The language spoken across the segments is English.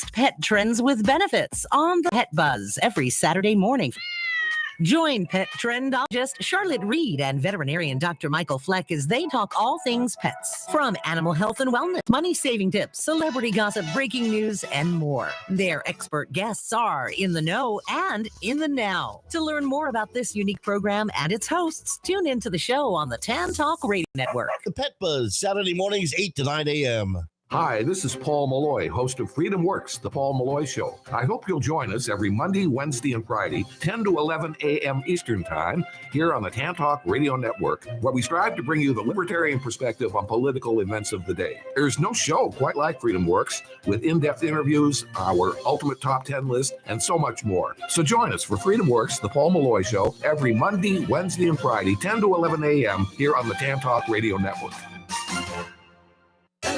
Pet trends with benefits on the Pet Buzz every Saturday morning. Join pet trendologist Charlotte Reed and veterinarian Dr. Michael Fleck as they talk all things pets, from animal health and wellness, money-saving tips, celebrity gossip, breaking news, and more. Their expert guests are in the know and in the now. To learn more about this unique program and its hosts, tune into the show on the Tan Talk Radio Network. The Pet Buzz, Saturday mornings, 8 to 9 a.m. Hi, this is Paul Malloy, host of Freedom Works, The Paul Malloy Show. I hope you'll join us every Monday, Wednesday, and Friday, 10 to 11 a.m. Eastern Time, here on the Tan Talk Radio Network, where we strive to bring you the libertarian perspective on political events of the day. There's no show quite like Freedom Works, with in-depth interviews, our ultimate top 10 list, and so much more. So join us for Freedom Works, The Paul Malloy Show, every Monday, Wednesday, and Friday, 10 to 11 a.m. here on the Tan Talk Radio Network.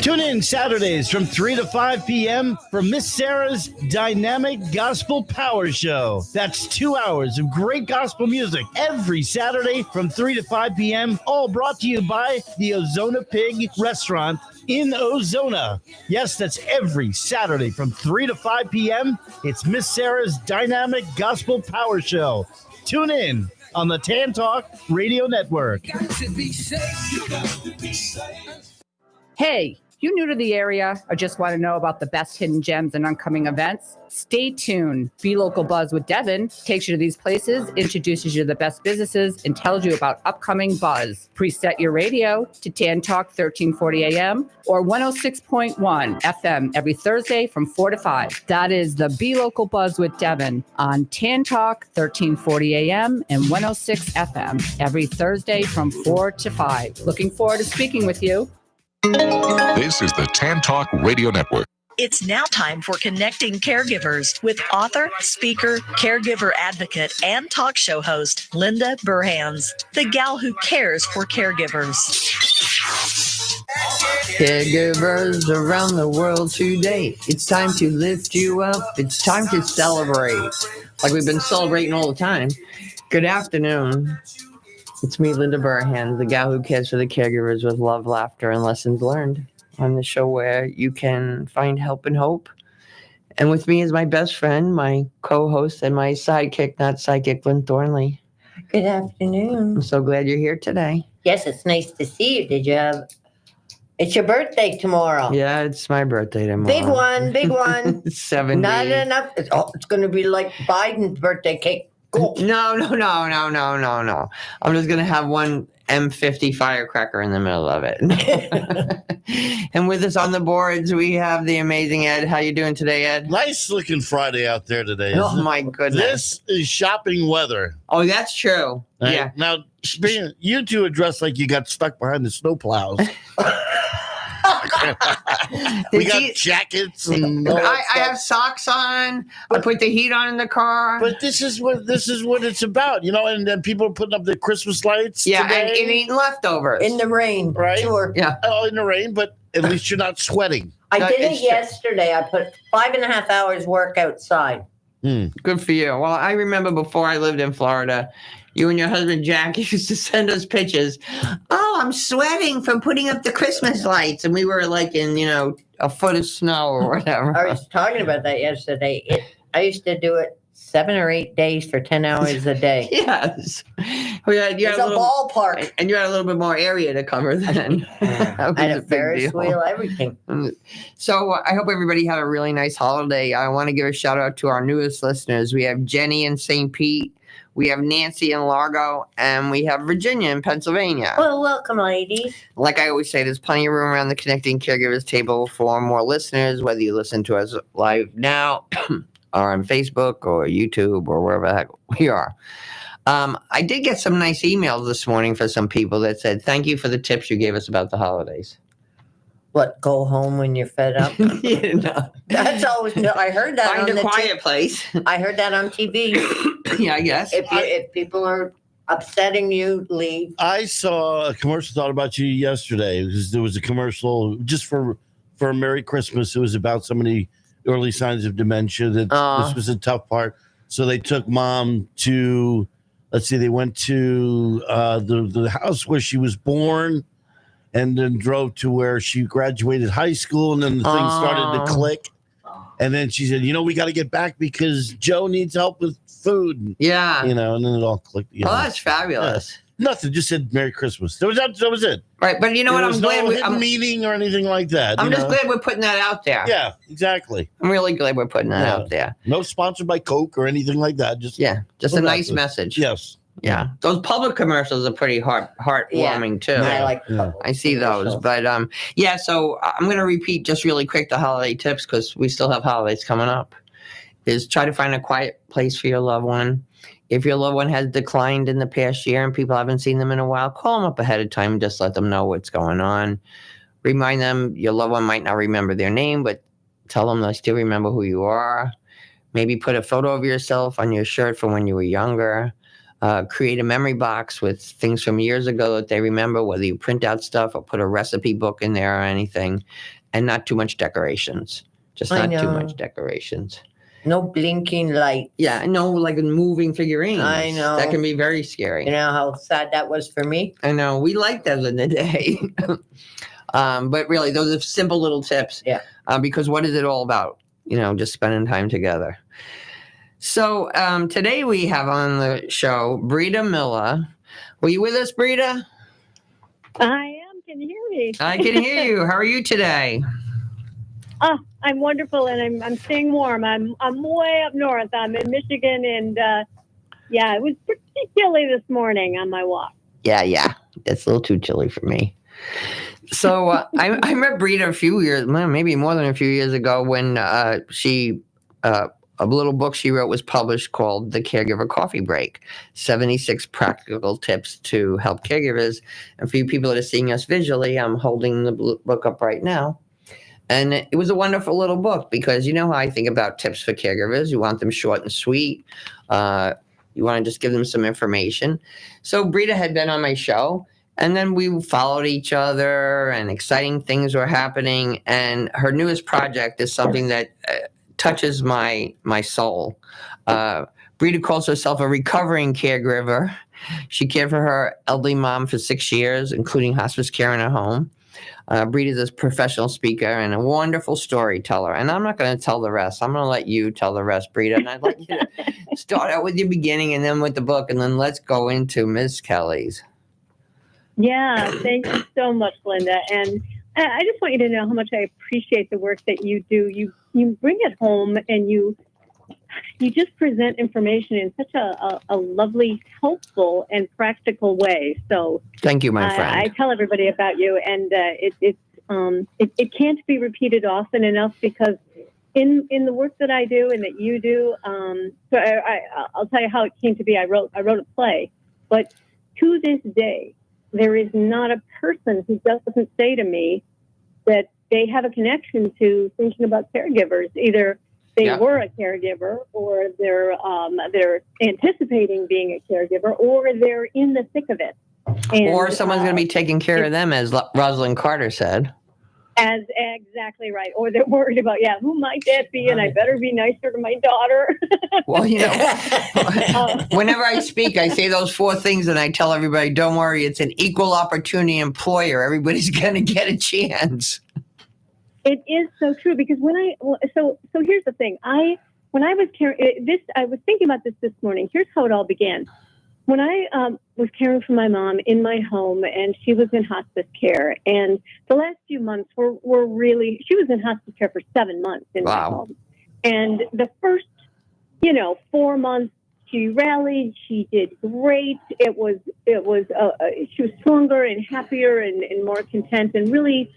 Tune in Saturdays from 3 to 5 p.m. for Miss Sarah's Dynamic Gospel Power Show. That's 2 hours of great gospel music every Saturday from 3 to 5 p.m., all brought to you by the Ozona Pig Restaurant in Ozona. Yes, that's every Saturday from 3 to 5 p.m. It's Miss Sarah's Dynamic Gospel Power Show. Tune in on the Tan Talk Radio Network. Hey, you new to the area or just want to know about the best hidden gems and upcoming events? Stay tuned. Be Local Buzz with Devin takes you to these places, introduces you to the best businesses, and tells you about upcoming buzz. Preset your radio to Tan Talk 1340 AM or 106.1 FM every Thursday from 4 to 5. That is the Be Local Buzz with Devin on Tan Talk 1340 AM and 106 FM every Thursday from 4 to 5. Looking forward to speaking with you. This is the Tan Talk Radio Network. It's now time for Connecting Caregivers with author, speaker, caregiver advocate, and talk show host Linda Burhans, the gal who cares for caregivers. Caregivers around the world today. It's time to lift you up. It's time to celebrate. Like we've been celebrating all the time. Good afternoon. It's me, Linda Burhans, the gal who cares for the caregivers with love, laughter, and lessons learned. On the show where you can find help and hope. And with me is my best friend, my co-host, and my sidekick, not psychic, Lynn Thornley. Good afternoon. I'm so glad you're here today. Yes, it's nice to see you. Did you have... It's your birthday tomorrow. Yeah, it's my birthday tomorrow. Big one, big one. 70. Not enough. It's going to be like Biden's birthday cake. Cool. No. I'm just going to have one M50 firecracker in the middle of it. And with us on the boards, we have the amazing Ed. How you doing today, Ed? Nice looking Friday out there today. Oh, my goodness. This is shopping weather. Oh, that's true. Right? Yeah. Now, you two are dressed like you got stuck behind the snow plows. We got jackets and I have socks on. I put the heat on in the car. But this is what it's about, and then people are putting up the Christmas lights. Yeah, today. and eating leftovers. In the rain. Right? Sure. Yeah. Oh, in the rain, but at least you're not sweating. I did it yesterday. I put 5.5 hours work outside. Good for you. Well, I remember before I lived in Florida, you and your husband, Jack, used to send us pictures. Oh, I'm sweating from putting up the Christmas lights. And we were like in, a foot of snow or whatever. I was talking about that yesterday. I used to do it 7 or 8 days for 10 hours a day. Yes. It's a ballpark. And you had a little bit more area to cover then. I had a Ferris wheel, everything. So I hope everybody had a really nice holiday. I want to give a shout out to our newest listeners. We have Jenny in St. Pete. We have Nancy in Largo, and we have Virginia in Pennsylvania. Well, welcome, ladies. Like I always say, there's plenty of room around the Connecting Caregivers table for more listeners, whether you listen to us live now or on Facebook or YouTube or wherever the heck we are. I did get some nice emails this morning for some people that said, thank you for the tips you gave us about the holidays. What, go home when you're fed up? That's always, I heard that Find a quiet place. I heard that on TV. Yeah, I guess. If people are upsetting you, leave. I saw a commercial thought about you yesterday because there was a commercial just for a Merry Christmas. It was about so many early signs of dementia that this was a tough part. So they took mom to, they went to the house where she was born, and then drove to where she graduated high school, and then the thing started to click. And then she said, we got to get back because Joe needs help with food. Yeah. And then it all clicked. Oh, that's fabulous. Nothing. Just said Merry Christmas. That was it. Right. But you know what? There was I'm no glad hidden meeting or anything like that. I'm just glad we're putting that out there. Yeah, exactly. I'm really glad we're putting that out there. No sponsored by Coke or anything like that. Just a nice message. Yes. Yeah. Those public commercials are pretty heartwarming too. I like I see those. But so I'm going to repeat just really quick the holiday tips because we still have holidays coming up. Is try to find a quiet place for your loved one. If your loved one has declined in the past year and people haven't seen them in a while, call them up ahead of time and just let them know what's going on. Remind them your loved one might not remember their name, but tell them they still remember who you are. Maybe put a photo of yourself on your shirt from when you were younger. Create a memory box with things from years ago that they remember, whether you print out stuff or put a recipe book in there or anything, and not too much decorations. Just not too much decorations. No blinking light. Yeah, no, like moving figurines. I know. That can be very scary. You know how sad that was for me? I know. We liked those in the day. But really, those are simple little tips. Yeah. Because what is it all about? Just spending time together. So today we have on the show Breeda Miller. Were you with us, Breeda? I am. Can you hear me? I can hear you. How are you today? Oh, I'm wonderful, and I'm staying warm. I'm way up north. I'm in Michigan, and it was pretty chilly this morning on my walk. Yeah, that's a little too chilly for me. So I met Breeda a few years, maybe more than a few years ago, when she a little book she wrote was published called The Caregiver Coffee Break, 76 Practical Tips to Help Caregivers. And for you people that are seeing us visually, I'm holding the book up right now. And it was a wonderful little book because you know how I think about tips for caregivers. You want them short and sweet. You want to just give them some information. So Breeda had been on my show, and then we followed each other, and exciting things were happening. And her newest project is something that touches my soul. Breeda calls herself a recovering caregiver. She cared for her elderly mom for 6 years, including hospice care in her home. Breeda is a professional speaker and a wonderful storyteller. And I'm not going to tell the rest. I'm going to let you tell the rest, Breeda. And I'd like you to start out with your beginning and then with the book. And then let's go into Ms. Kelly's. Yeah, thank you so much, Linda. And I just want you to know how much I appreciate the work that you do. You bring it home and you just present information in such a lovely, helpful, and practical way. So thank you, my friend. I tell everybody about you, and it can't be repeated often enough because in the work that I do and that you do. So I'll tell you how it came to be. I wrote a play, but to this day, there is not a person who doesn't say to me that they have a connection to thinking about caregivers. Either they were a caregiver, or they're anticipating being a caregiver, or they're in the thick of it. And, or someone's going to be taking care of them, as Rosalind Carter said. As exactly right. Or they're worried about, who might that be? And I better be nicer to my daughter. Well, whenever I speak, I say those 4 things, and I tell everybody, don't worry, it's an equal opportunity employer. Everybody's going to get a chance. It is so true because so here's the thing. When I was I was thinking about this morning. Here's how it all began. When I was caring for my mom in my home, and she was in hospice care, and the last few months were really, she was in hospice care for 7 months in my home. And the first, 4 months, she rallied, she did great. She was stronger and happier and more content, and really,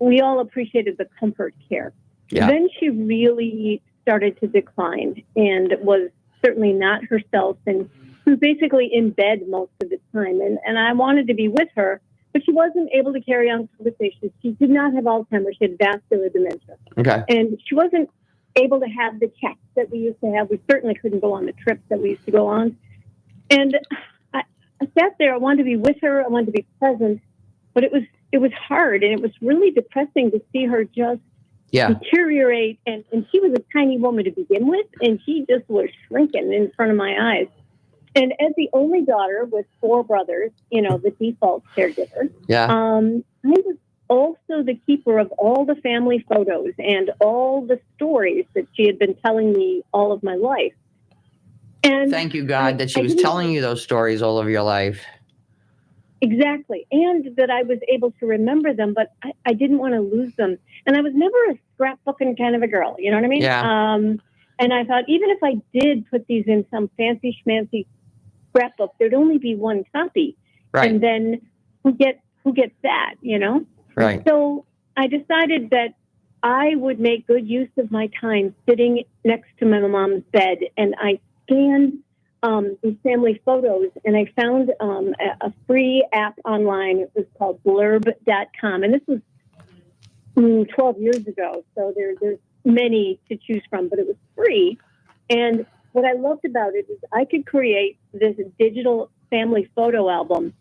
we all appreciated the comfort care. Yeah. Then she really started to decline and was certainly not herself, and she was basically in bed most of the time. And I wanted to be with her, but she wasn't able to carry on conversations. She did not have Alzheimer's. She had vascular dementia. Okay. And she wasn't able to have the chats that we used to have. We certainly couldn't go on the trips that we used to go on. And I sat there. I wanted to be with her. I wanted to be present, but it was hard, and it was really depressing to see her just deteriorate. And she was a tiny woman to begin with, and she just was shrinking in front of my eyes. And as the only daughter with 4 brothers, the default caregiver, also the keeper of all the family photos and all the stories that she had been telling me all of my life. And thank you, God, that she was telling you those stories all of your life. Exactly. And that I was able to remember them, but I didn't want to lose them. And I was never a scrapbooking kind of a girl. You know what I mean? Yeah. And I thought, even if I did put these in some fancy schmancy scrapbook, there'd only be one copy. Right. And then who gets that, you know? Right. So I decided that I would make good use of my time sitting next to my mom's bed, and I scanned these family photos, and I found a free app online. It was called blurb.com, and this was 12 years ago, so there's many to choose from, but it was free. And what I loved about it is I could create this digital family photo album,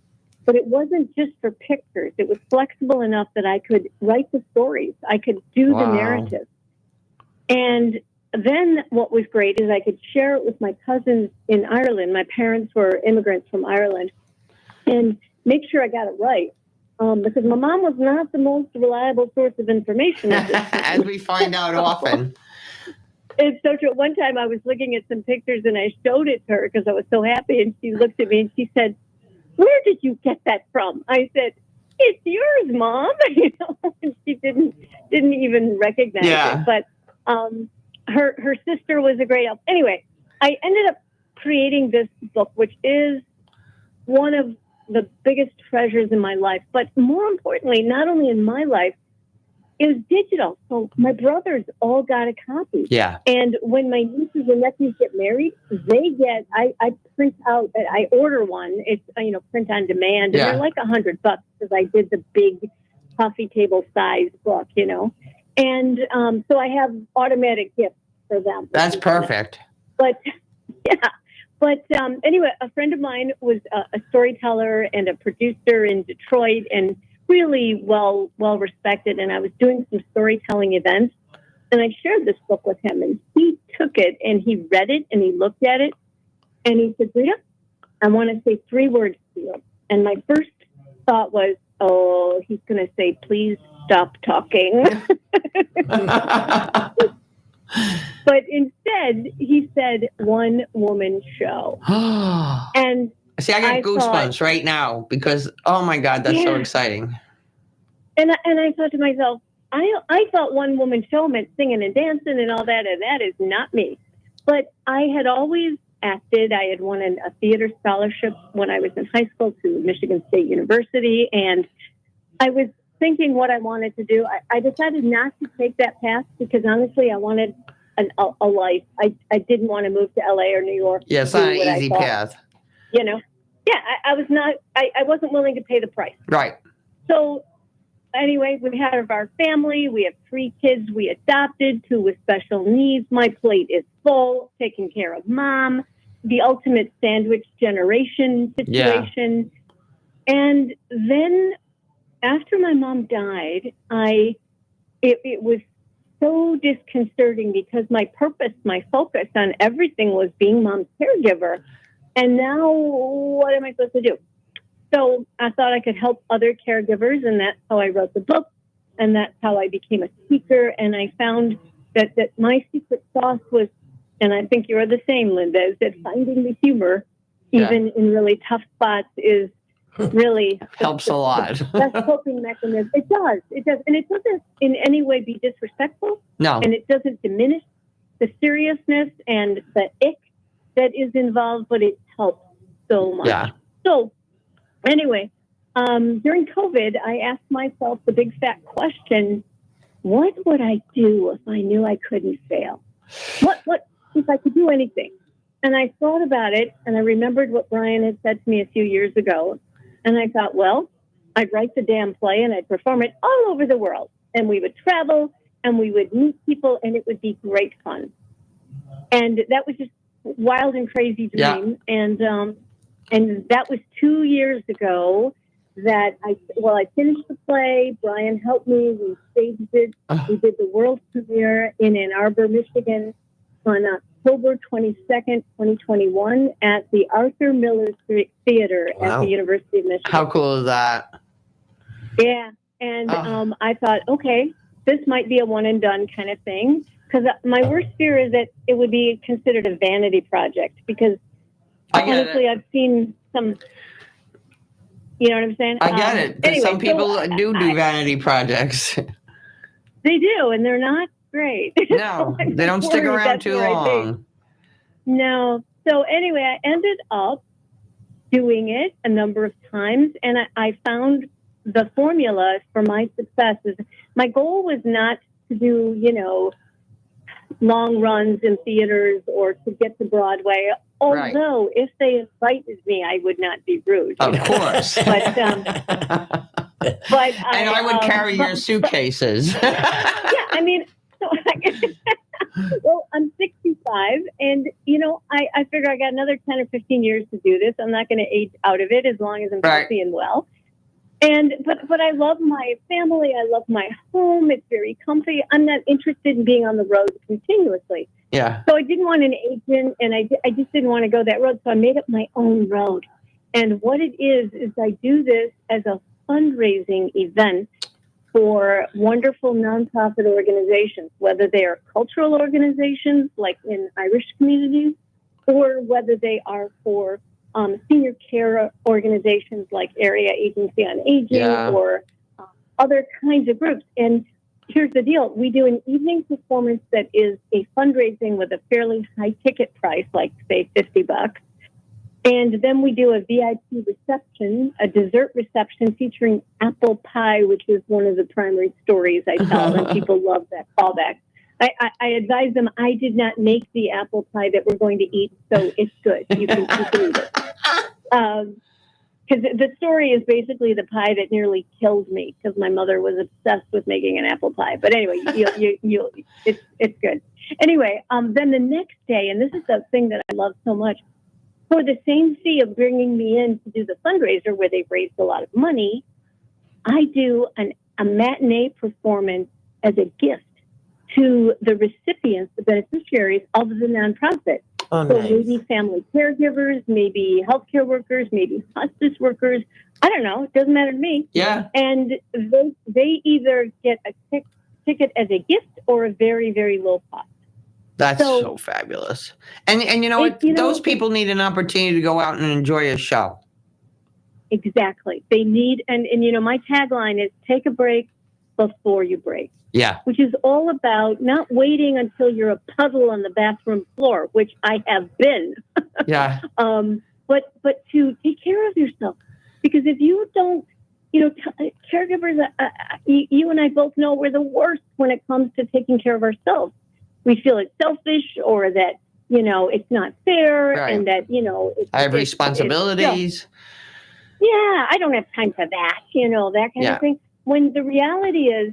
but it wasn't just for pictures. It was flexible enough that I could write the stories. I could do the narrative. And then what was great is I could share it with my cousins in Ireland. My parents were immigrants from Ireland, and make sure I got it right. Because my mom was not the most reliable source of information. As we find out often. It's so true. One time I was looking at some pictures and I showed it to her because I was so happy, and she looked at me and she said, "Where did you get that from?" I said, "It's yours, Mom." You know, and she didn't even recognize it. But her sister was a great help. Anyway, I ended up creating this book, which is one of the biggest treasures in my life. But more importantly, not only in my life, it was digital. So my brothers all got a copy. Yeah. And when my nieces and nephews get married, they get, I print out, I order one. It's, print on demand. And they're like $100 because I did the big coffee table size book, And so I have automatic gifts for them. That's perfect. But yeah. But anyway, a friend of mine was a storyteller and a producer in Detroit, and really well respected. And I was doing some storytelling events, and I shared this book with him, and he took it and he read it and he looked at it and he said, "Breeda, I want to say 3 words to you." And my first thought was, oh, he's going to say, "Please stop talking." But instead, he said, "One woman show." And see, I got goosebumps right now because, oh my God, that's so exciting. And I thought to myself, I thought one woman show meant singing and dancing and all that, and that is not me. But I had always acted. I had won a theater scholarship when I was in high school to Michigan State University, and I was thinking what I wanted to do. I decided not to take that path because honestly, I wanted a life. I didn't want to move to LA or New York. Yeah, it's not an easy path. I was not, I wasn't willing to pay the price. Right. So anyway, we have our family. We have 3 kids we adopted, 2 with special needs. My plate is full, taking care of Mom, the ultimate sandwich generation situation. Yeah. And then after my mom died, it was so disconcerting because my purpose, my focus on everything was being Mom's caregiver. And now what am I supposed to do? So I thought I could help other caregivers, and that's how I wrote the book, and that's how I became a speaker. And I found that my secret sauce was, and I think you're the same, Linda, is that finding the humor, even in really tough spots, is really helps a lot. That's coping mechanism. It does. And it doesn't in any way be disrespectful. No. And it doesn't diminish the seriousness and the ick that is involved, but it helps so much. Yeah. So anyway, during COVID, I asked myself the big fat question, what would I do if I knew I couldn't fail? What if I could do anything? And I thought about it, and I remembered what Brian had said to me a few years ago. And I thought, well, I'd write the damn play and I'd perform it all over the world. And we would travel and we would meet people and it would be great fun. And that was just a wild and crazy dream. Yeah. And that was 2 years ago that I finished the play. Brian helped me. We staged it. We did the world premiere in Ann Arbor, Michigan on October 22nd, 2021 at the Arthur Miller Theater at the University of Michigan. How cool is that? Yeah. And I thought, okay, this might be a one and done kind of thing. Because my worst fear is that it would be considered a vanity project. Because honestly, I've seen some, you know what I'm saying? I get it. Anyway, some people do vanity projects. They do, and they're not great. No, they don't stick around too long. No. So anyway, I ended up doing it a number of times, and I found the formula for my success. My goal was not to do, long runs in theaters or to get to Broadway. Although, if they invited me, I would not be rude. Of course. But and I would carry your suitcases. I mean, well, I'm 65, and I figure I got another 10 or 15 years to do this. I'm not going to age out of it as long as I'm healthy and well. And but I love my family. I love my home. It's very comfy. I'm not interested in being on the road continuously. Yeah. So I didn't want an agent, and I just didn't want to go that road. So I made up my own road. And what it is I do this as a fundraising event for wonderful nonprofit organizations, whether they are cultural organizations like in Irish communities, or whether they are for senior care organizations like Area Agency on Aging or other kinds of groups. And here's the deal. We do an evening performance that is a fundraising with a fairly high ticket price, like say $50. And then we do a VIP reception, a dessert reception featuring apple pie, which is one of the primary stories I tell, and people love that callback. I advise them I did not make the apple pie that we're going to eat, so it's good. You can eat it. Because the story is basically the pie that nearly killed me because my mother was obsessed with making an apple pie. But anyway, it's good. Anyway, then the next day, and this is the thing that I love so much, for the same fee of bringing me in to do the fundraiser where they've raised a lot of money, I do a matinee performance as a gift to the recipients, the beneficiaries of the nonprofit. Oh, so nice. maybe family caregivers, maybe healthcare workers, maybe hospice workers. I don't know. It doesn't matter to me. Yeah. And they either get a ticket as a gift or a very, very low cost. That's so fabulous. And you know what? Those people need an opportunity to go out and enjoy a show. Exactly. They need, and my tagline is take a break before you break. Yeah. Which is all about not waiting until you're a puddle on the bathroom floor, which I have been. Yeah. But to take care of yourself. Because if you don't, caregivers, you and I both know we're the worst when it comes to taking care of ourselves. We feel it's selfish or that, it's not fair and that, I have responsibilities. I don't have time for that, that kind of thing. When the reality is,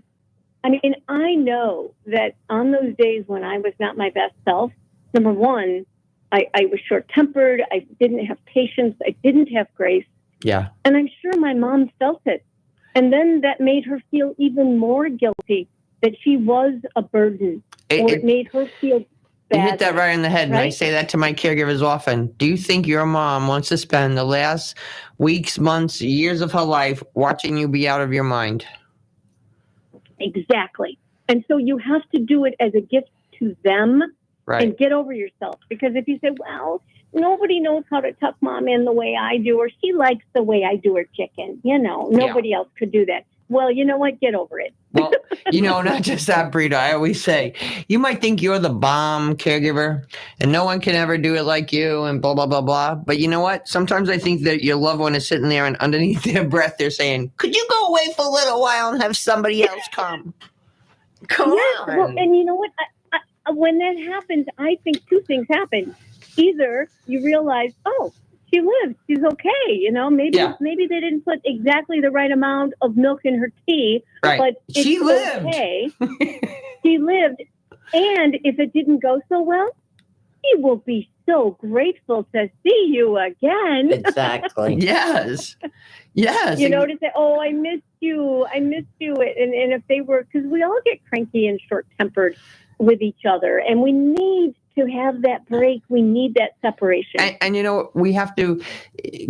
I know that on those days when I was not my best self, number one, I was short-tempered. I didn't have patience. I didn't have grace. Yeah. And I'm sure my mom felt it. And then that made her feel even more guilty that she was a burden. It made her feel bad. You hit that right in the head. Right? And I say that to my caregivers often. Do you think your mom wants to spend the last weeks, months, years of her life watching you be out of your mind? Exactly. And so you have to do it as a gift to them and get over yourself. Because if you say, well, nobody knows how to tuck mom in the way I do, or she likes the way I do her chicken, nobody else could do that. Well, you know what? Get over it. Well, not just that, Breeda. I always say, you might think you're the bomb caregiver and no one can ever do it like you and blah, blah, blah, blah. But you know what? Sometimes I think that your loved one is sitting there and underneath their breath, they're saying, could you go away for a little while and have somebody else come? Come on. Well, and you know what? When that happens, I think two things happen. Either you realize, oh, she lives. She's okay. Maybe they didn't put exactly the right amount of milk in her tea, but she lived. Okay. She lived. And if it didn't go so well, she will be so grateful to see you again. Exactly. Yes. To say, oh, I missed you. And if they were, because we all get cranky and short-tempered with each other, and we need to have that break. We need that separation. And we have to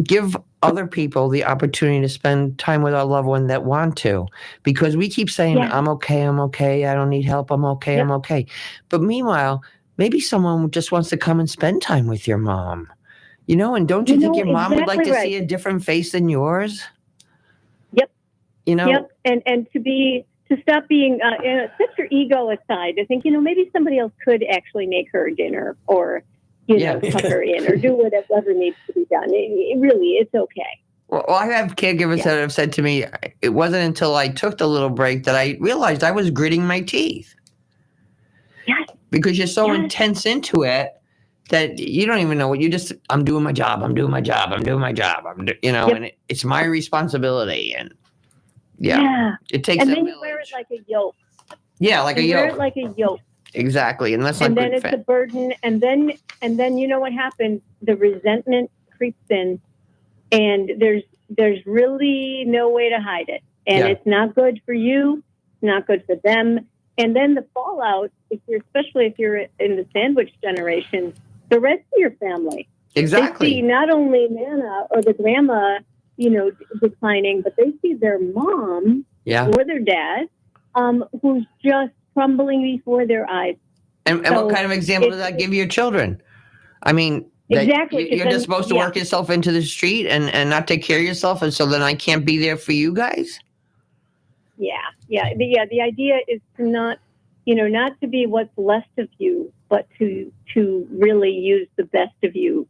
give other people the opportunity to spend time with our loved one that want to, because we keep saying, I'm okay, I don't need help, I'm okay, I'm okay. But meanwhile, maybe someone just wants to come and spend time with your mom, and don't you think your mom would like to see a different face than yours? Yep. Yep. And to stop being, set your ego aside, to think, maybe somebody else could actually make her dinner or, tuck her in or do whatever needs to be done. It's okay. Well, I have caregivers that have said to me, it wasn't until I took the little break that I realized I was gritting my teeth. Yes. Because you're so intense into it that you don't even know what I'm doing my job. And it's my responsibility. And it takes and a then village. You wear it like a yoke. Yeah, like a yoke. Wear it like a yoke. Exactly. And that's and then it's a burden. And then you know what happens? The resentment creeps in, and there's really no way to hide it. And it's not good for you. It's not good for them. And then the fallout, especially if you're in the sandwich generation, the rest of your family. Exactly. They see not only Nana or the grandma, declining, but they see their mom or their dad, who's just crumbling before their eyes. And what kind of example does that give your children? I mean, exactly. You're just supposed to work yourself into the street and not take care of yourself, and so then I can't be there for you guys? The idea is to not to be what's left of you, but to really use the best of you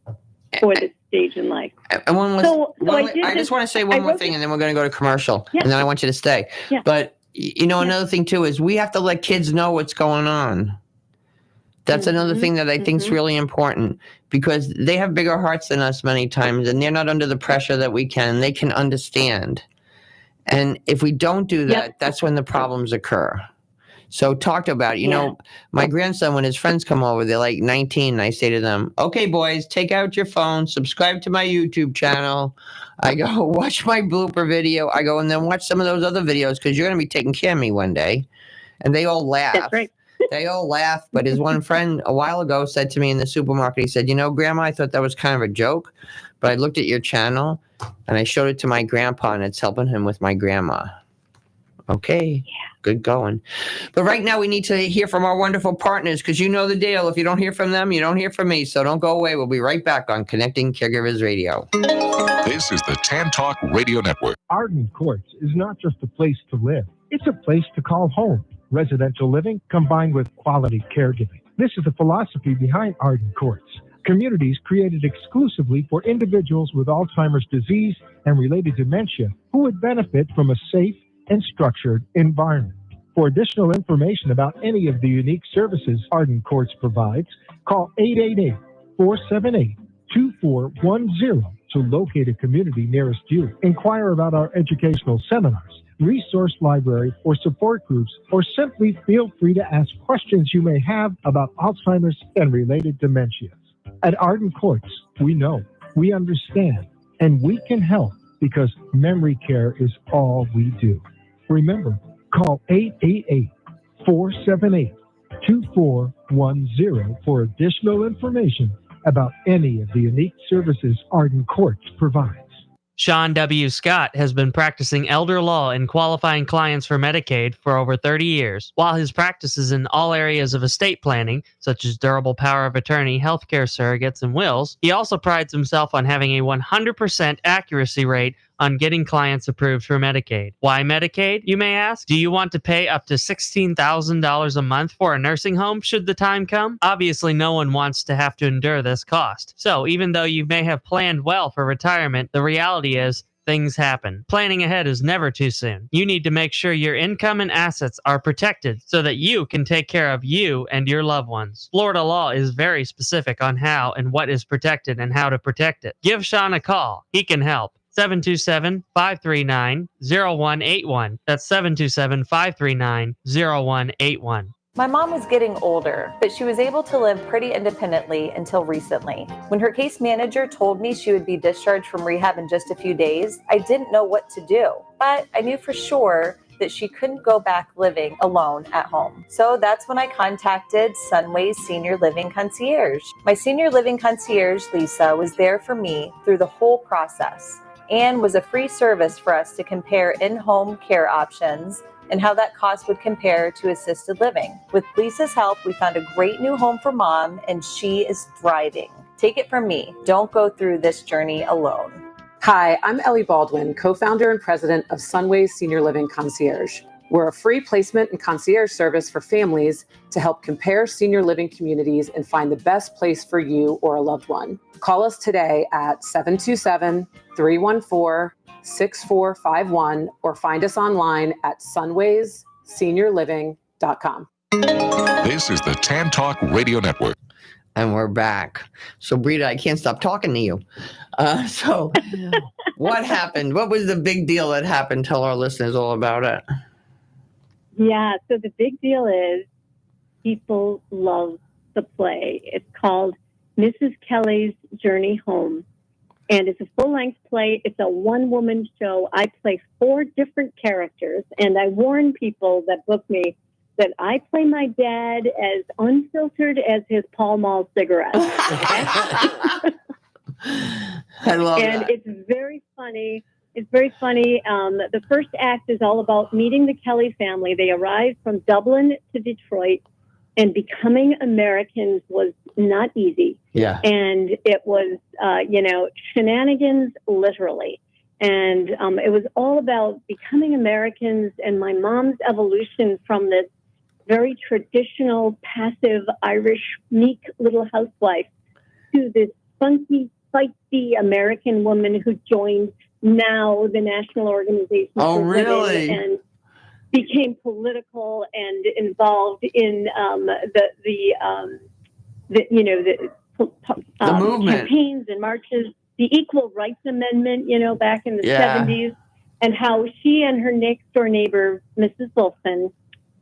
for this stage in life. And I just want to say one more thing, and then we're going to go to commercial, and then I want you to stay. Yeah. But another thing too is we have to let kids know what's going on. That's another thing that I think is really important, because they have bigger hearts than us many times, and they're not under the pressure that we can. They can understand. And if we don't do that, that's when the problems occur. So talked about, my grandson, when his friends come over, they're like 19, and I say to them, okay, boys, take out your phone, subscribe to my YouTube channel. I go, watch my blooper video. I go, and then watch some of those other videos, because you're going to be taking care of me one day. And they all laugh. That's right. They all laugh. But his one friend a while ago said to me in the supermarket, he said, Grandma, I thought that was kind of a joke, but I looked at your channel and I showed it to my grandpa, and it's helping him with my grandma. Okay. Good going. But right now we need to hear from our wonderful partners, because you know the deal. If you don't hear from them, you don't hear from me. So don't go away. We'll be right back on Connecting Caregivers Radio. This is the Tan Talk Radio Network. Arden Courts is not just a place to live. It's a place to call home. Residential living combined with quality caregiving. This is the philosophy behind Arden Courts. Communities created exclusively for individuals with Alzheimer's disease and related dementia who would benefit from a safe and structured environment. For additional information about any of the unique services Arden Courts provides, call 888-478-2410 to locate a community nearest you. Inquire about our educational seminars, resource library, or support groups, or simply feel free to ask questions you may have about Alzheimer's and related dementias. At Arden Courts, we know, we understand, and we can help, because memory care is all we do. Remember, call 888-478-2410 for additional information about any of the unique services Arden Courts provides. Sean W. Scott has been practicing elder law and qualifying clients for Medicaid for over 30 years. While his practice is in all areas of estate planning, such as durable power of attorney, healthcare surrogates, and wills, he also prides himself on having a 100% accuracy rate on getting clients approved for Medicaid. Why Medicaid, you may ask? Do you want to pay up to $16,000 a month for a nursing home should the time come? Obviously, no one wants to have to endure this cost. So even though you may have planned well for retirement, the reality is things happen. Planning ahead is never too soon. You need to make sure your income and assets are protected so that you can take care of you and your loved ones. Florida law is very specific on how and what is protected and how to protect it. Give Sean a call. He can help. 727-539-0181. That's 727-539-0181. My mom was getting older, but she was able to live pretty independently until recently. When her case manager told me she would be discharged from rehab in just a few days, I didn't know what to do. But I knew for sure that she couldn't go back living alone at home. So that's when I contacted Sunway's Senior Living Concierge. My Senior Living Concierge, Lisa, was there for me through the whole process and was a free service for us to compare in-home care options and how that cost would compare to assisted living. With Lisa's help, we found a great new home for Mom, and she is thriving. Take it from me, don't go through this journey alone. Hi, I'm Ellie Baldwin, co-founder and president of Sunway's Senior Living Concierge. We're a free placement and concierge service for families to help compare senior living communities and find the best place for you or a loved one. Call us today at 727-314-6451 or find us online at sunwaysseniorliving.com. This is the Tan Talk Radio Network. And we're back. So, Breeda, I can't stop talking to you. So, what happened? What was the big deal that happened? Tell our listeners all about it. Yeah, so the big deal is people love the play. It's called Mrs. Kelly's Journey Home. And it's a full-length play. It's a one-woman show. I play 4 different characters. And I warn people that book me that I play my dad as unfiltered as his Pall Mall cigarette. I love and that. it's very funny. It's very funny. The first act is all about meeting the Kelly family. They arrived from Dublin to Detroit, and becoming Americans was not easy. Yeah. And it was, shenanigans, literally. And it was all about becoming Americans and my mom's evolution from this very traditional, passive, Irish, meek little housewife to this funky, feisty American woman who joined NOW, the National Organization Oh, for Women, really? and became political and involved in the movement. campaigns and marches, the Equal Rights Amendment, back in the Yeah. 70s, and how she and her next door neighbor, Mrs. Wilson,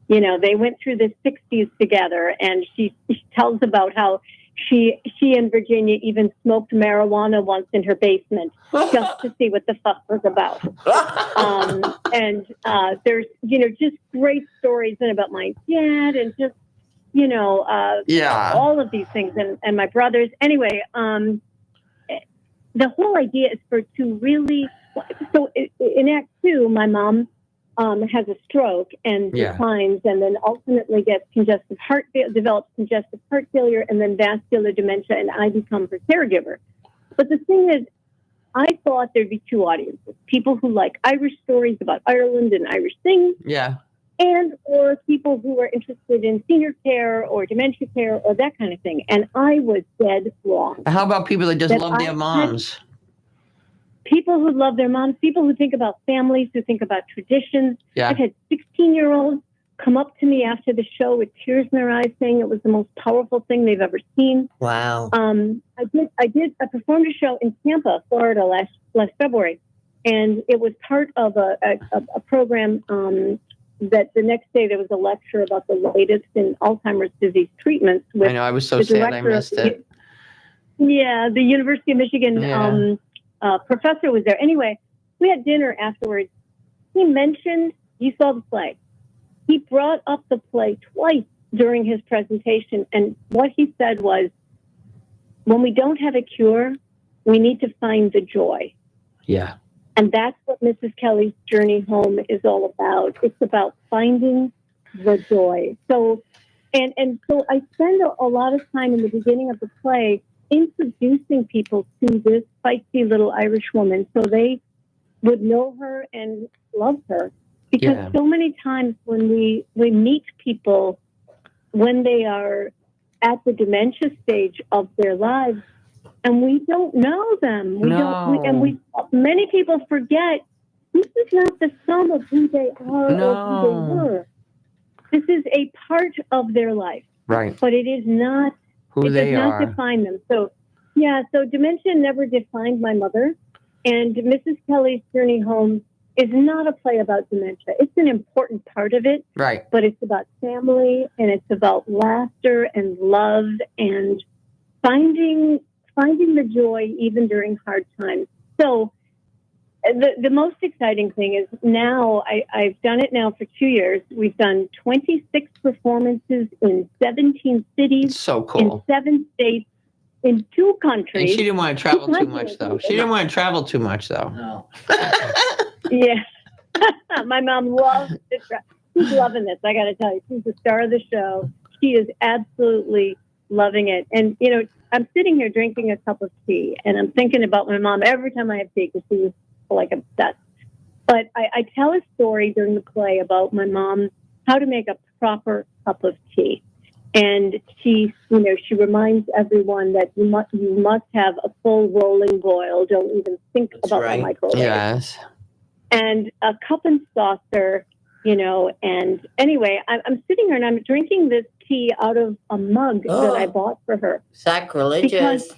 they went through the 60s together, and she tells about how she and Virginia even smoked marijuana once in her basement just to see what the fuss was about. And there's, just great stories and about my dad and just, all of these things and my brothers. Anyway, the whole idea is to really, so in Act 2, my mom has a stroke and declines, and then ultimately develops congestive heart failure, and then vascular dementia, and I become her caregiver. But the thing is, I thought there'd be 2 audiences: people who like Irish stories about Ireland and Irish things, or people who are interested in senior care or dementia care or that kind of thing. And I was dead wrong. How about people that just love their moms? People who love their moms, people who think about families, who think about traditions. Yeah. I've had 16-year-olds come up to me after the show with tears in their eyes saying it was the most powerful thing they've ever seen. Wow. I performed a show in Tampa, Florida last February, and it was part of a program that the next day there was a lecture about the latest in Alzheimer's disease treatments. I know, I was so sad I missed it. Yeah, the University of Michigan professor was there. Anyway, we had dinner afterwards. He mentioned, you saw the play. He brought up the play twice during his presentation. And what he said was, when we don't have a cure, we need to find the joy. Yeah. And that's what Mrs. Kelly's Journey Home is all about. It's about finding the joy. So, and so I spend a lot of time in the beginning of the play introducing people to this feisty little Irish woman so they would know her and love her. Because so many times when we meet people when they are at the dementia stage of their lives, and we don't know them, many people forget this is not the sum of who they are or who they were. This is a part of their life, right? But it is not who they does not are. define them. So dementia never defined my mother, and Mrs. Kelly's Journey Home is not a play about dementia. It's an important part of it, right? But it's about family, and it's about laughter and love and finding the joy even during hard times. So the most exciting thing is now I've done it now for 2 years. We've done 26 performances in 17 cities. It's so cool. In 7 states, in 2 countries. And she didn't want to travel too much, though. She didn't want to travel too much, though. No. Yeah. My mom loves to travel. She's loving this. I got to tell you, she's the star of the show. She is absolutely loving it. And, you know, I'm sitting here drinking a cup of tea, and I'm thinking about my mom every time I have tea because she was like obsessed. But I tell a story during the play about my mom, how to make a proper cup of tea. And she reminds everyone that you must have a full rolling boil. Don't even think about the microwave. Yes. And a cup and saucer, you know. And anyway, I'm sitting here and I'm drinking this tea out of a mug that I bought for her. Sacrilegious.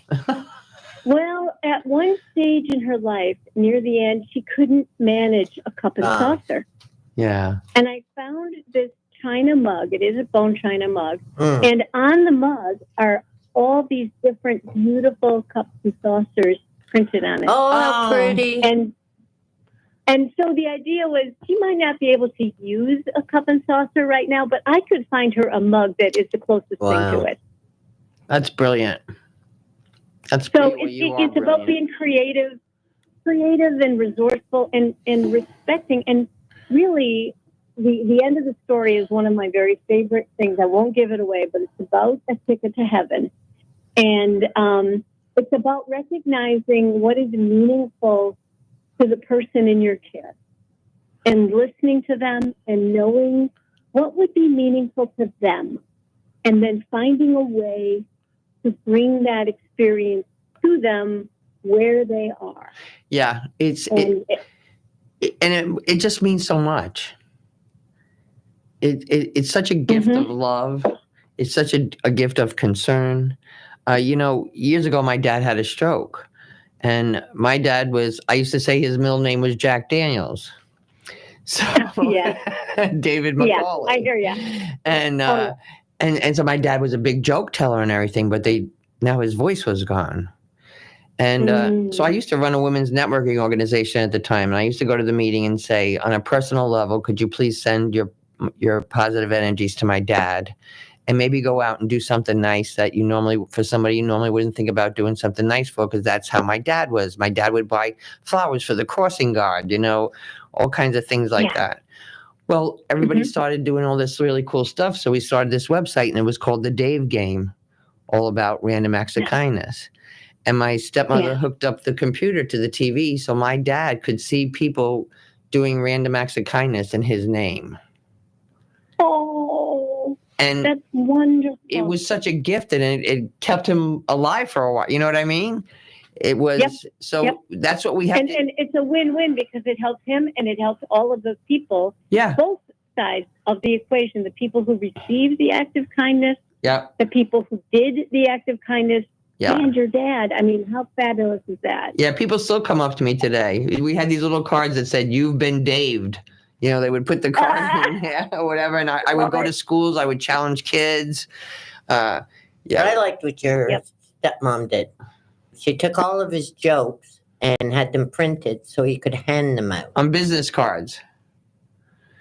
Well, at one stage in her life, near the end, she couldn't manage a cup and saucer. Yeah. And I found this china mug. It is a bone china mug. And on the mug are all these different beautiful cups and saucers printed on it. Oh, how pretty. And so the idea was she might not be able to use a cup and saucer right now, but I could find her a mug that is the closest thing to it. That's brilliant. That's so it's about being creative and resourceful and respecting. And really, the end of the story is one of my very favorite things. I won't give it away, but it's about a ticket to heaven. And it's about recognizing what is meaningful to the person in your care and listening to them and knowing what would be meaningful to them, and then finding a way to bring that experience to them where they are. Yeah, it just means so much. It's such a gift of love. It's such a gift of concern. Years ago, my dad had a stroke. And my dad I used to say his middle name was Jack Daniels. So David McCauley. Yeah, I hear you. And so my dad was a big joke teller and everything, but now his voice was gone. And so I used to run a women's networking organization at the time. And I used to go to the meeting and say, on a personal level, could you please send your positive energies to my dad? And maybe go out and do something nice that for somebody you normally wouldn't think about doing something nice for, because that's how my dad was. My dad would buy flowers for the crossing guard, all kinds of things like that. Well, everybody started doing all this really cool stuff. So we started this website, and it was called The Dave Game, all about random acts of kindness. And my stepmother hooked up the computer to the TV so my dad could see people doing random acts of kindness in his name. Oh. And that's wonderful. It was such a gift, and it kept him alive for a while. You know what I mean? It was that's what we have. And it's a win-win because it helps him and it helps all of those people. Yeah. Both sides of the equation: the people who received the act of kindness, the people who did the act of kindness, and your dad. I mean, how fabulous is that? Yeah, people still come up to me today. We had these little cards that said, "You've been Daved." They would put the card in there or whatever, and I would go to schools. I would challenge kids. I liked what your stepmom did. She took all of his jokes and had them printed so he could hand them out. On business cards.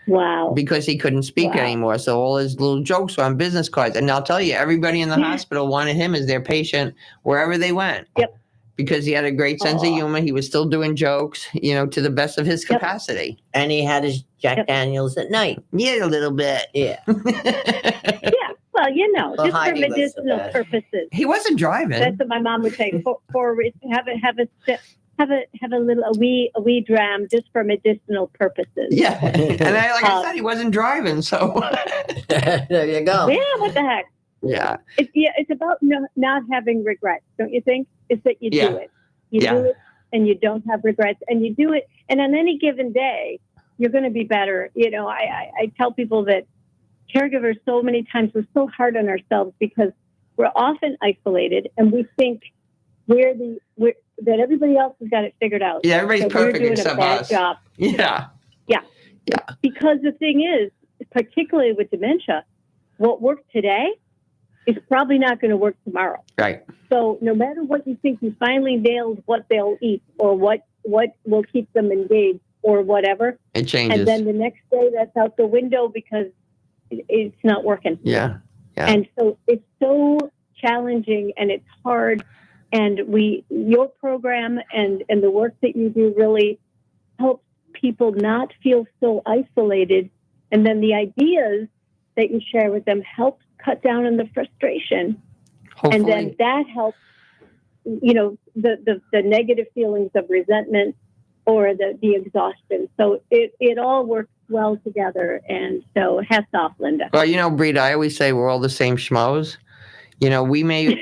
Wow. Because he couldn't speak anymore, so all his little jokes were on business cards. And I'll tell you, everybody in the hospital wanted him as their patient wherever they went. Yep. Because he had a great sense of humor. He was still doing jokes, to the best of his capacity. And he had his Jack Daniels at night. Yeah, a little bit. Yeah. Well, just for medicinal purposes. He wasn't driving. That's what my mom would say. For have a wee dram just for medicinal purposes. Yeah, and I said, he wasn't driving, so there you go. Yeah, what the heck? Yeah. It's about not having regrets, don't you think? It's that you do it. You do it, and you don't have regrets, and you do it. And on any given day, you're going to be better. I tell people that caregivers so many times we're so hard on ourselves because we're often isolated, and we think that everybody else has got it figured out. Yeah, everybody's perfect except us. Job. Yeah. Because the thing is, particularly with dementia, what worked today is probably not going to work tomorrow. Right. So no matter what you think, you finally nailed what they'll eat or what what will keep them engaged or whatever. It changes. And then the next day that's out the window because it's not working. Yeah. And so it's so challenging and it's hard. And your program and the work that you do really helps people not feel so isolated. And then the ideas that you share with them help cut down on the frustration. Hopefully. And then that helps, the negative feelings of resentment or the exhaustion. So it all works well together. And so hats off, Linda. Well, Breeda, I always say we're all the same schmoes. We may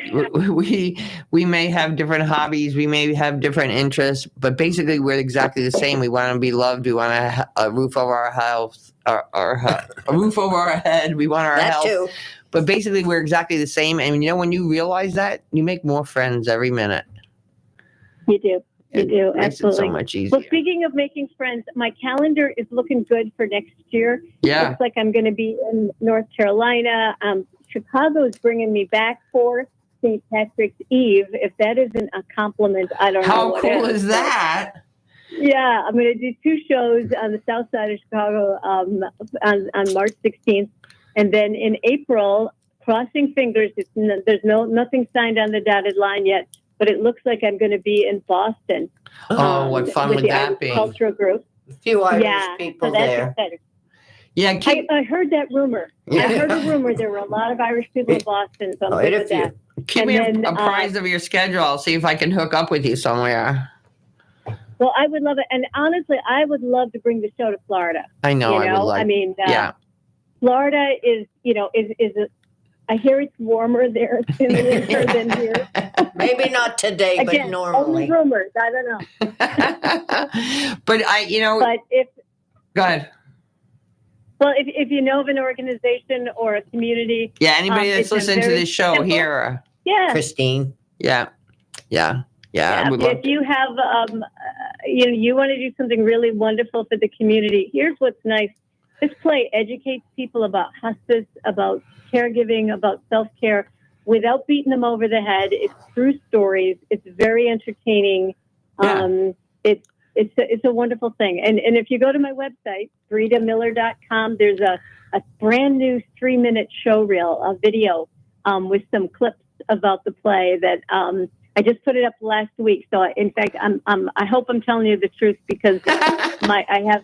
we may have different hobbies, we may have different interests, but basically we're exactly the same. We want to be loved. We want a roof over our house, a roof over our head. We want our health. Too. But basically we're exactly the same. And when you realize that, you make more friends every minute. You do. You do. Makes Absolutely. it so much easier. Well, speaking of making friends, my calendar is looking good for next year. Yeah. Looks like I'm going to be in North Carolina. Chicago is bringing me back for St. Patrick's Eve. If that isn't a compliment, I don't know. How cool is that? Yeah, I'm going to do 2 shows on the south side of Chicago on March 16th. And then in April, crossing fingers, there's nothing signed on the dotted line yet, but it looks like I'm going to be in Boston. Oh, what fun would that be? Cultural group. A few Irish people there. Exciting. Yeah, I heard that rumor. Yeah. I heard a rumor there were a lot of Irish people in Boston, so I'm good with that. Keep me apprised of your schedule. I'll see if I can hook up with you somewhere. Well, I would love it. And honestly, I would love to bring the show to Florida. I know. I would like. Florida is I hear it's warmer there in the winter than here. Maybe not today, Again, but normally. Only rumors. I don't know. But But if go ahead. Well, if you know of an organization or a community. Yeah, anybody that's listening to this show simple, here. Yeah. Christine. Yeah. I would love if you have, you want to do something really wonderful for the community, here's what's nice. This play educates people about hospice, about caregiving, about self-care without beating them over the head. It's true stories. It's very entertaining. Yeah. It's a wonderful thing. And if you go to my website, breedamiller.com, there's a brand new 3-minute show reel, a video with some clips about the play that I just put it up last week. So in fact, I hope I'm telling you the truth because I have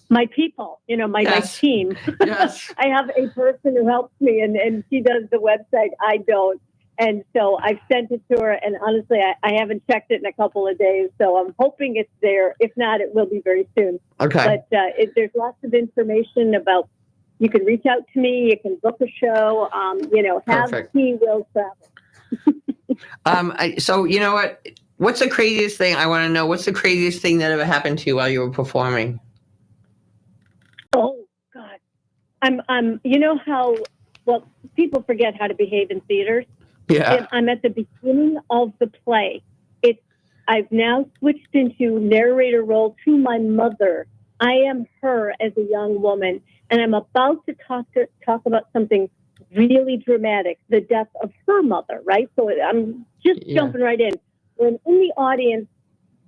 my people, my team. Yes. I have a person who helps me and she does the website. I don't. And so I've sent it to her, and honestly, I haven't checked it in a couple of days, so I'm hoping it's there. If not, it will be very soon. Okay. But there's lots of information about, you can reach out to me, you can book a show, Perfect. He will travel. So you know what? What's the craziest thing? I want to know. What's the craziest thing that ever happened to you while you were performing? Oh God, I'm. You know how people forget how to behave in theaters. Yeah. I'm at the beginning of the play. I've now switched into narrator role to my mother. I am her as a young woman, and I'm about to talk about something really dramatic, the death of her mother, right? So I'm just jumping right in. When in the audience,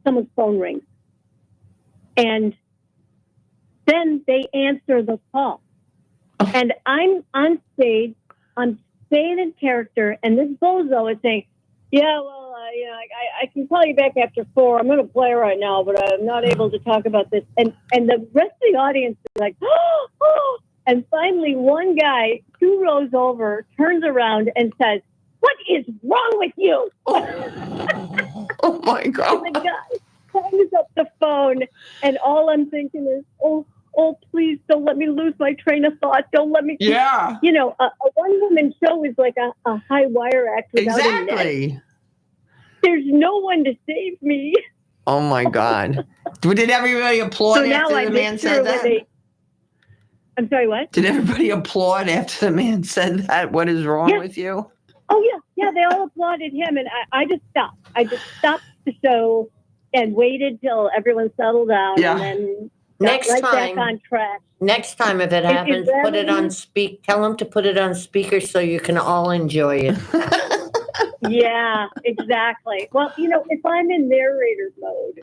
someone's phone rings. And then they answer the call. And I'm on stage, I'm staying in character, and this bozo is saying, yeah, well, I can call you back after 4. I'm going to play right now, but I'm not able to talk about this. And the rest of the audience is like, oh. And finally, one guy 2 rows over turns around and says, what is wrong with you? Oh my God. And the guy hangs up the phone, and all I'm thinking is, oh, please don't let me lose my train of thought. Don't let me. Yeah. A one-woman show is like a high wire act without a net. Exactly. There's no one to save me. Oh my God. Did everybody applaud after the man said that? I'm sorry, what? Did everybody applaud after the man said that? What is wrong with you? Oh, yeah. They all applauded him, and I just stopped. I just stopped the show and waited till everyone settled down. Yeah. And then Next right time, back on track. Next time, if it happens, put it on tell them to put it on speaker so you can all enjoy it. Yeah, exactly. Well, if I'm in narrator mode,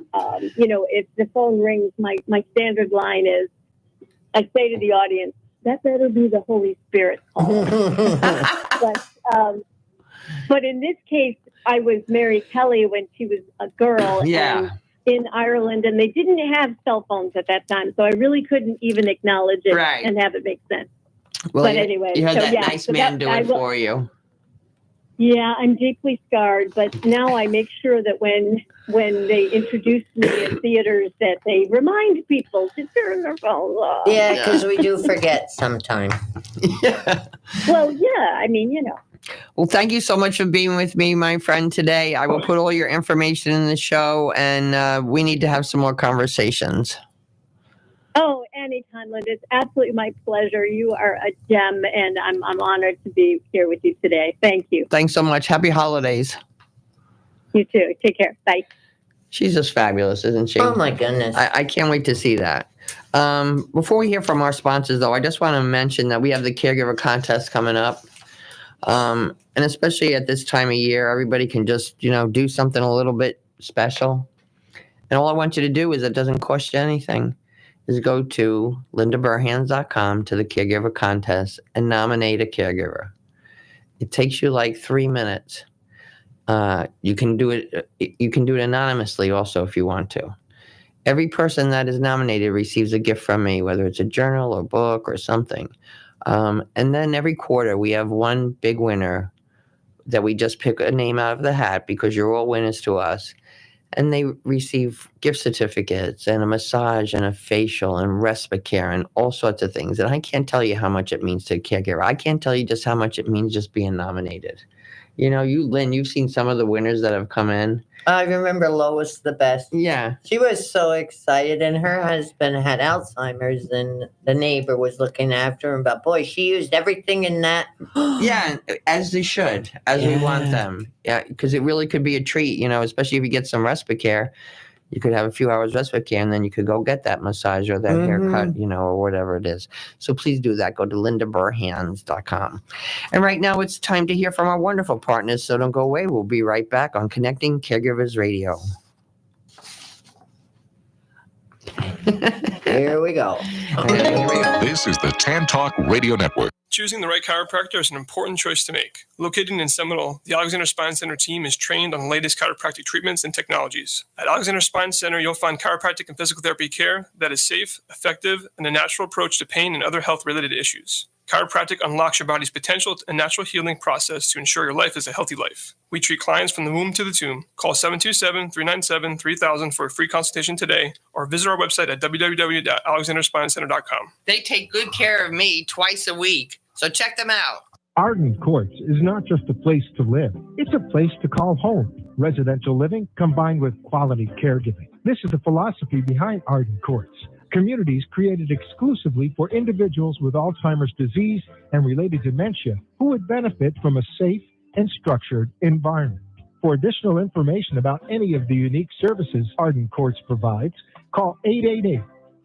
if the phone rings, my standard line is, I say to the audience, that better be the Holy Spirit calling. But in this case, I was Mary Kelly when she was a girl and in Ireland, and they didn't have cell phones at that time, so I really couldn't even acknowledge it and have it make sense. Well, but anyway, you had that nice man do it for you. Yeah, I'm deeply scarred, but now I make sure that when they introduce me in theaters that they remind people to turn their phones off. Yeah, because we do forget sometimes. Well, yeah, I mean, Well, thank you so much for being with me, my friend, today. I will put all your information in the show, and we need to have some more conversations. Oh, anytime, Linda. It's absolutely my pleasure. You are a gem, and I'm honored to be here with you today. Thank you. Thanks so much. Happy holidays. You too. Take care. Bye. She's just fabulous, isn't she? Oh, my goodness. I can't wait to see that. Before we hear from our sponsors, though, I just want to mention that we have the Caregiver Contest coming up. And especially at this time of year, everybody can just, do something a little bit special. And all I want you to do is, it doesn't cost you anything, is go to lindaburhans.com to the Caregiver Contest and nominate a caregiver. It takes you like 3 minutes. You can do it anonymously also if you want to. Every person that is nominated receives a gift from me, whether it's a journal or book or something. And then every quarter we have one big winner that we just pick a name out of the hat, because you're all winners to us. And they receive gift certificates and a massage and a facial and respite care and all sorts of things. And I can't tell you how much it means to a caregiver. I can't tell you just how much it means just being nominated. Lynn, you've seen some of the winners that have come in. I remember Lois the best. Yeah. She was so excited, and her husband had Alzheimer's, and the neighbor was looking after him. But boy, she used everything in that. Yeah, as they should, as we want them. Yeah, because it really could be a treat, especially if you get some respite care. You could have a few hours respite care, and then you could go get that massage or that haircut, or whatever it is. So please do that. Go to lindaburhans.com. And right now it's time to hear from our wonderful partners, so don't go away. We'll be right back on Connecting Caregivers Radio. Here we go. This is the Tan Talk Radio Network. Choosing the right chiropractor is an important choice to make. Located in Seminole, the Alexander Spine Center team is trained on the latest chiropractic treatments and technologies. At Alexander Spine Center, you'll find chiropractic and physical therapy care that is safe, effective, and a natural approach to pain and other health-related issues. Chiropractic unlocks your body's potential and natural healing process to ensure your life is a healthy life. We treat clients from the womb to the tomb. Call 727-397-3000 for a free consultation today, or visit our website at www.alexanderspinecenter.com. They take good care of me twice a week, so check them out. Arden Courts is not just a place to live. It's a place to call home. Residential living combined with quality caregiving. This is the philosophy behind Arden Courts. Communities created exclusively for individuals with Alzheimer's disease and related dementia who would benefit from a safe and structured environment. For additional information about any of the unique services Arden Courts provides, call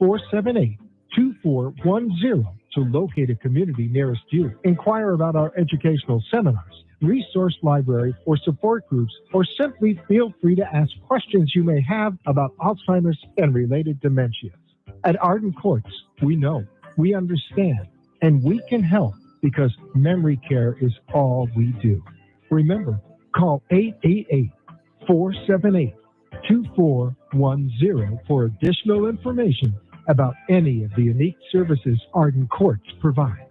888-478-2410 to locate a community nearest you. Inquire about our educational seminars, resource library, or support groups, or simply feel free to ask questions you may have about Alzheimer's and related dementias. At Arden Courts, we know, we understand, and we can help because memory care is all we do. Remember, call 888-478-2410 for additional information about any of the unique services Arden Courts provides.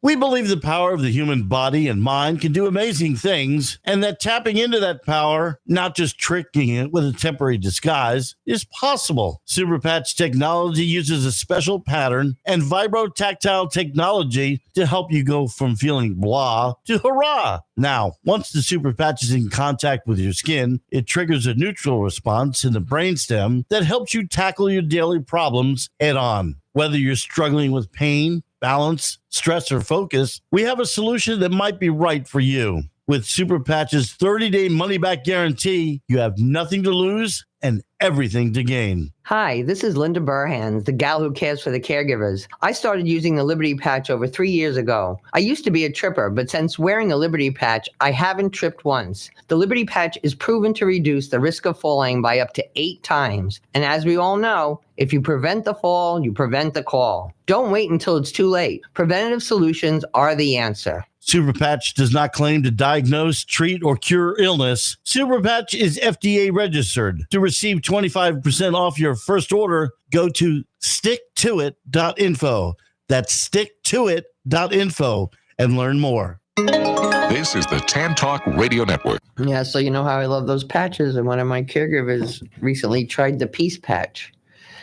We believe the power of the human body and mind can do amazing things, and that tapping into that power, not just tricking it with a temporary disguise, is possible. Superpatch technology uses a special pattern and vibrotactile technology to help you go from feeling blah to hurrah. Now, once the Superpatch is in contact with your skin, it triggers a neutral response in the brainstem that helps you tackle your daily problems head on. Whether you're struggling with pain, balance, stress, or focus, we have a solution that might be right for you. With Superpatch's 30-day money-back guarantee, you have nothing to lose and everything to gain. Hi, this is Linda Burhans, the gal who cares for the caregivers. I started using the Liberty Patch over 3 years ago. I used to be a tripper, but since wearing a Liberty Patch, I haven't tripped once. The Liberty Patch is proven to reduce the risk of falling by up to 8 times. And as we all know, if you prevent the fall, you prevent the call. Don't wait until it's too late. Preventative solutions are the answer. Superpatch does not claim to diagnose, treat, or cure illness. Superpatch is FDA registered. To receive 25% off your first order, go to sticktoit.info. That's sticktoit.info and learn more. This is the Tan Talk Radio Network. Yeah, so you know how I love those patches, and one of my caregivers recently tried the Peace Patch.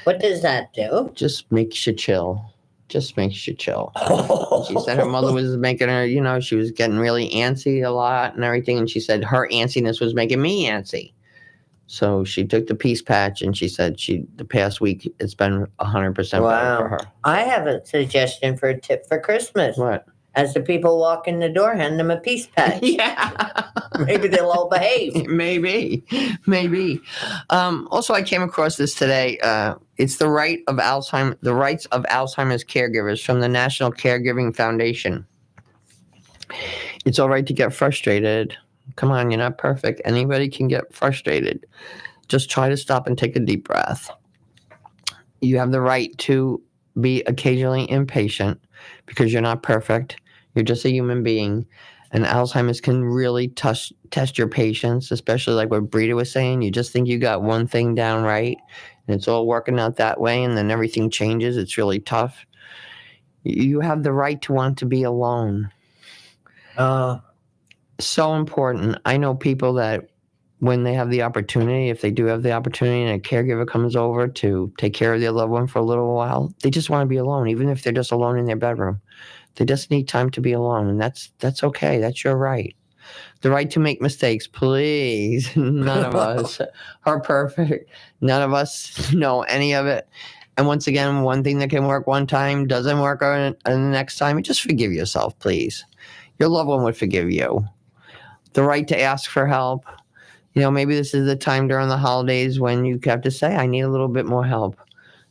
What does that do? Just makes you chill. Just makes you chill. She said her mother was making her, she was getting really antsy a lot and everything. And she said her antsiness was making me antsy. So she took the Peace Patch and she said the past week, it's been 100% better for her. I have a suggestion for a tip for Christmas. What? As the people walk in the door, hand them a Peace Patch. Yeah. Maybe they'll all behave. Maybe. Also, I came across this today. It's the rights of Alzheimer's caregivers from the National Caregiving Foundation. It's all right to get frustrated. Come on, you're not perfect. Anybody can get frustrated. Just try to stop and take a deep breath. You have the right to be occasionally impatient because you're not perfect. You're just a human being. And Alzheimer's can really test your patience, especially like what Breeda was saying. You just think you got one thing down right, and it's all working out that way, and then everything changes. It's really tough. You have the right to want to be alone. So important. I know people that when they have the opportunity, if they do have the opportunity and a caregiver comes over to take care of their loved one for a little while, they just want to be alone, even if they're just alone in their bedroom. They just need time to be alone, and that's okay. That's your right. The right to make mistakes, please. None of us are perfect. None of us know any of it. And once again, one thing that can work one time doesn't work on the next time. Just forgive yourself, please. Your loved one would forgive you. The right to ask for help. Maybe this is the time during the holidays when you have to say, I need a little bit more help.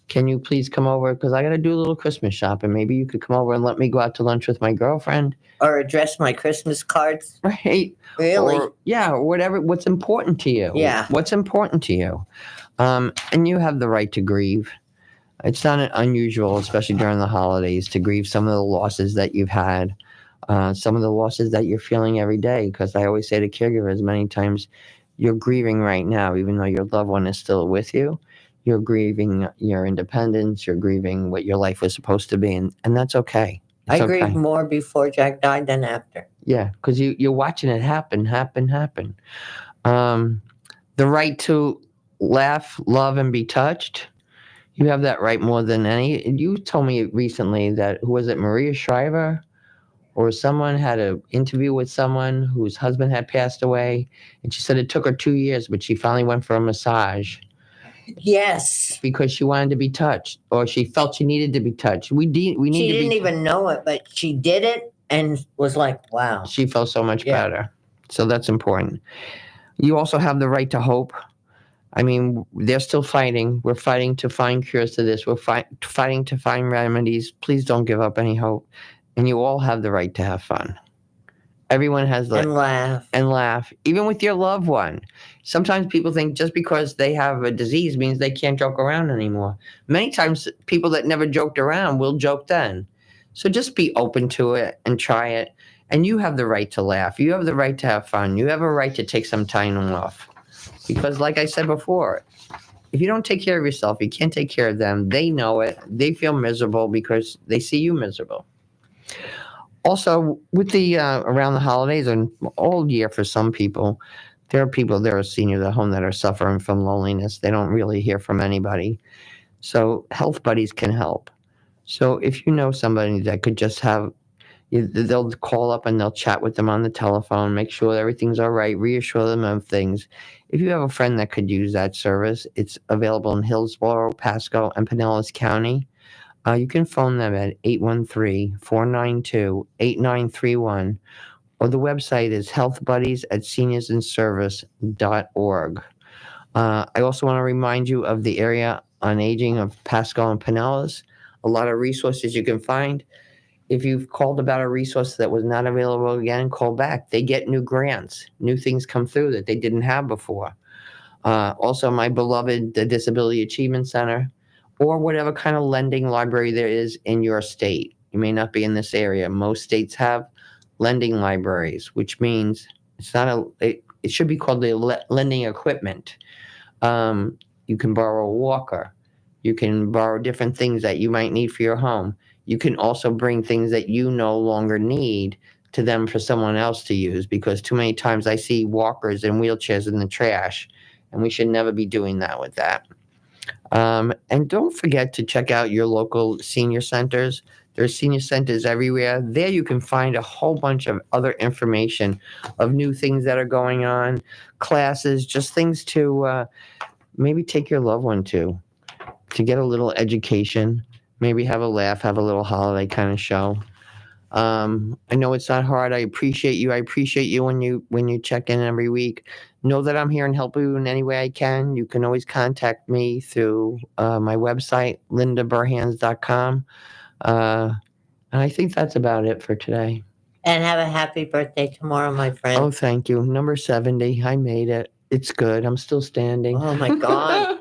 Can you please come over? Because I got to do a little Christmas shopping. Maybe you could come over and let me go out to lunch with my girlfriend. Or address my Christmas cards. Right. Really? Or whatever. What's important to you. Yeah. What's important to you. And you have the right to grieve. It's not unusual, especially during the holidays, to grieve some of the losses that you've had. Some of the losses that you're feeling every day. Because I always say to caregivers many times, you're grieving right now, even though your loved one is still with you. You're grieving your independence. You're grieving what your life was supposed to be. And that's okay. I grieved more before Jack died than after. Yeah, because you're watching it happen. The right to laugh, love, and be touched. You have that right more than any. You told me recently that, who was it, Maria Shriver? Or someone had an interview with someone whose husband had passed away. And she said it took her 2 years, but she finally went for a massage. Yes. Because she wanted to be touched, or she felt she needed to be touched. She didn't even know it, but she did it and was like, wow. She felt so much better. So that's important. You also have the right to hope. I mean, they're still fighting. We're fighting to find cures to this. We're fighting to find remedies. Please don't give up any hope. And you all have the right to have fun. Everyone has and laugh. And laugh, even with your loved one. Sometimes people think just because they have a disease means they can't joke around anymore. Many times, people that never joked around will joke then. So just be open to it and try it. And you have the right to laugh. You have the right to have fun. You have a right to take some time off. Because like I said before, if you don't take care of yourself, you can't take care of them. They know it. They feel miserable because they see you miserable. Also, with the around the holidays and all year for some people, there are seniors at home that are suffering from loneliness. They don't really hear from anybody. So health buddies can help. So if you know somebody that could just they'll call up and they'll chat with them on the telephone, make sure everything's all right, reassure them of things. If you have a friend that could use that service, it's available in Hillsborough, Pasco, and Pinellas County. You can phone them at 813-492-8931, or the website is healthbuddies@seniorsinservice.org. I also want to remind you of the area on aging of Pascal and Pinellas. A lot of resources you can find. If you've called about a resource that was not available again, call back. They get new grants. New things come through that they didn't have before. Also, my beloved, the Disability Achievement Center, or whatever kind of lending library there is in your state. You may not be in this area. Most states have lending libraries, which means it's not it should be called the lending equipment. You can borrow a walker. You can borrow different things that you might need for your home. You can also bring things that you no longer need to them for someone else to use, because too many times I see walkers and wheelchairs in the trash, and we should never be doing that with that. And don't forget to check out your local senior centers. There's senior centers everywhere. There you can find a whole bunch of other information of new things that are going on, classes, just things to maybe take your loved one to get a little education, maybe have a laugh, have a little holiday kind of show. I know it's not hard. I appreciate you. I appreciate you when you check in every week. Know that I'm here and help you in any way I can. You can always contact me through my website, lindaburhans.com. And I think that's about it for today. And have a happy birthday tomorrow, my friend. Oh, thank you. Number 70. I made it. It's good. I'm still standing. Oh, my God.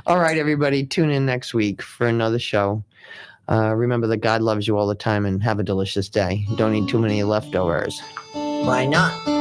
All right, everybody. Tune in next week for another show. Remember that God loves you all the time, and have a delicious day. Don't eat too many leftovers. Why not?